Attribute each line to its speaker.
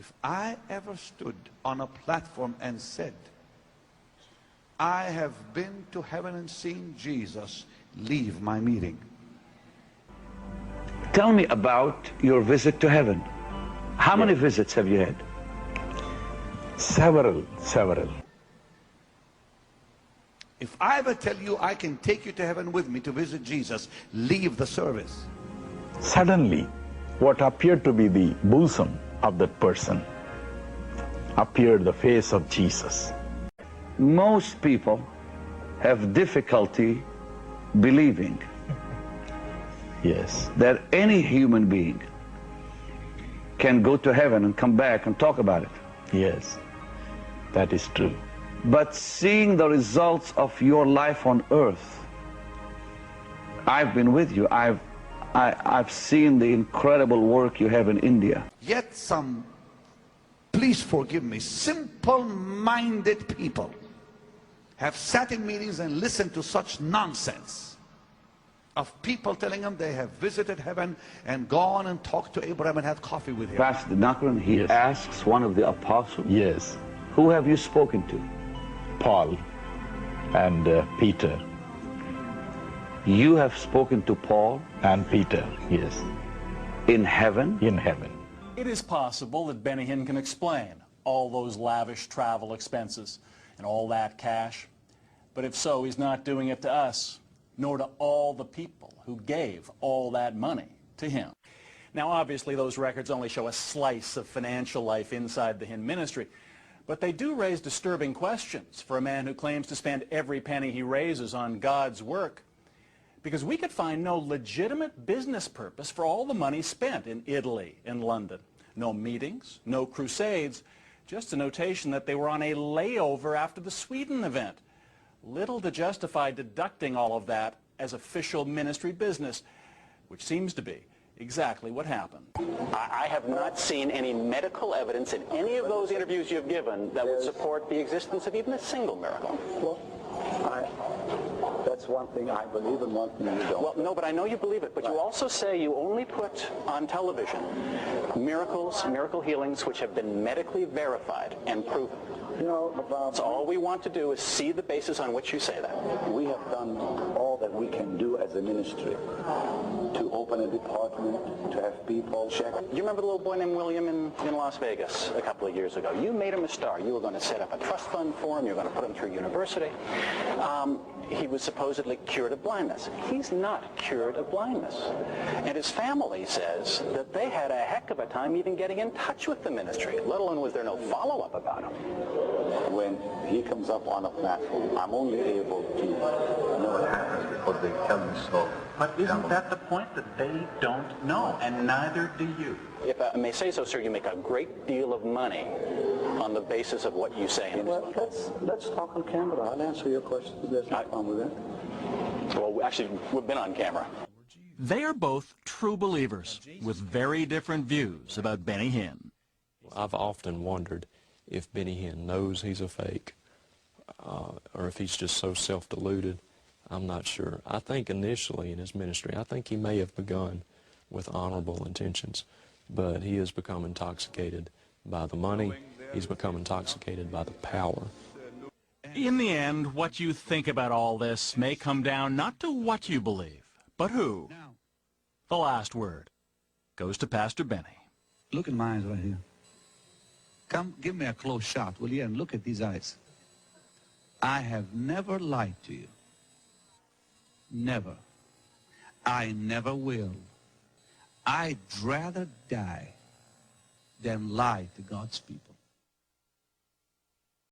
Speaker 1: If I ever stood on a platform and said, I have been to heaven and seen Jesus, leave my meeting.
Speaker 2: Tell me about your visit to heaven. How many visits have you had?
Speaker 3: Several.
Speaker 1: If I ever tell you I can take you to heaven with me to visit Jesus, leave the service.
Speaker 3: Suddenly, what appeared to be the bosom of that person appeared the face of Jesus.
Speaker 2: Most people have difficulty believing
Speaker 3: Yes.
Speaker 2: that any human being can go to heaven and come back and talk about it.
Speaker 3: Yes. That is true.
Speaker 2: But seeing the results of your life on earth, I've been with you. I've seen the incredible work you have in India.
Speaker 1: Yet some, please forgive me, simple-minded people have sat in meetings and listened to such nonsense of people telling them they have visited heaven and gone and talked to Abraham and had coffee with him.
Speaker 2: Pastor Nakran, he
Speaker 3: Yes.
Speaker 2: asks one of the apostles,
Speaker 3: Yes.
Speaker 2: who have you spoken to?
Speaker 3: Paul and Peter.
Speaker 2: You have spoken to Paul
Speaker 3: And Peter, yes.
Speaker 2: in heaven?
Speaker 3: In heaven.
Speaker 4: It is possible that Benny Hinn can explain all those lavish travel expenses and all that cash. But if so, he's not doing it to us, nor to all the people who gave all that money to him. Now, obviously, those records only show a slice of financial life inside the Hinn ministry, but they do raise disturbing questions for a man who claims to spend every penny he raises on God's work, because we could find no legitimate business purpose for all the money spent in Italy and London. No meetings, no crusades, just a notation that they were on a layover after the Sweden event. Little to justify deducting all of that as official ministry business, which seems to be exactly what happened. I have not seen any medical evidence in any of those interviews you've given that would support the existence of even a single miracle.
Speaker 5: That's one thing I believe and one thing you don't.
Speaker 4: Well, no, but I know you believe it. But you also say you only put on television miracles, miracle healings, which have been medically verified and proven.
Speaker 5: You know,
Speaker 4: So all we want to do is see the basis on which you say that.
Speaker 5: we have done all that we can do as a ministry to open a department, to have people check.
Speaker 4: You remember the little boy named William in Las Vegas a couple of years ago? You made him a star. You were going to set up a trust fund for him. You were going to put him through university. He was supposedly cured of blindness. He's not cured of blindness. And his family says that they had a heck of a time even getting in touch with the ministry, let alone was there no follow-up about him.
Speaker 5: When he comes up on a platform, I'm only able to know what happens because they tell me so.
Speaker 4: But isn't that the point, that they don't know, and neither do you? If I may say so, sir, you make a great deal of money on the basis of what you say.
Speaker 5: Well, let's talk on camera. I'll answer your questions. There's no problem with that.
Speaker 4: Well, actually, we've been on camera. They are both true believers with very different views about Benny Hinn.
Speaker 6: I've often wondered if Benny Hinn knows he's a fake or if he's just so self-deluded. I'm not sure. I think initially in his ministry, I think he may have begun with honorable intentions, but he has become intoxicated by the money. He's become intoxicated by the power.
Speaker 4: In the end, what you think about all this may come down not to what you believe, but who. The last word goes to Pastor Benny.
Speaker 1: Look in my eyes right here. Come, give me a close shot, will you? And look at these eyes. I have never lied to you. Never. I never will. I'd rather die than lie to God's people.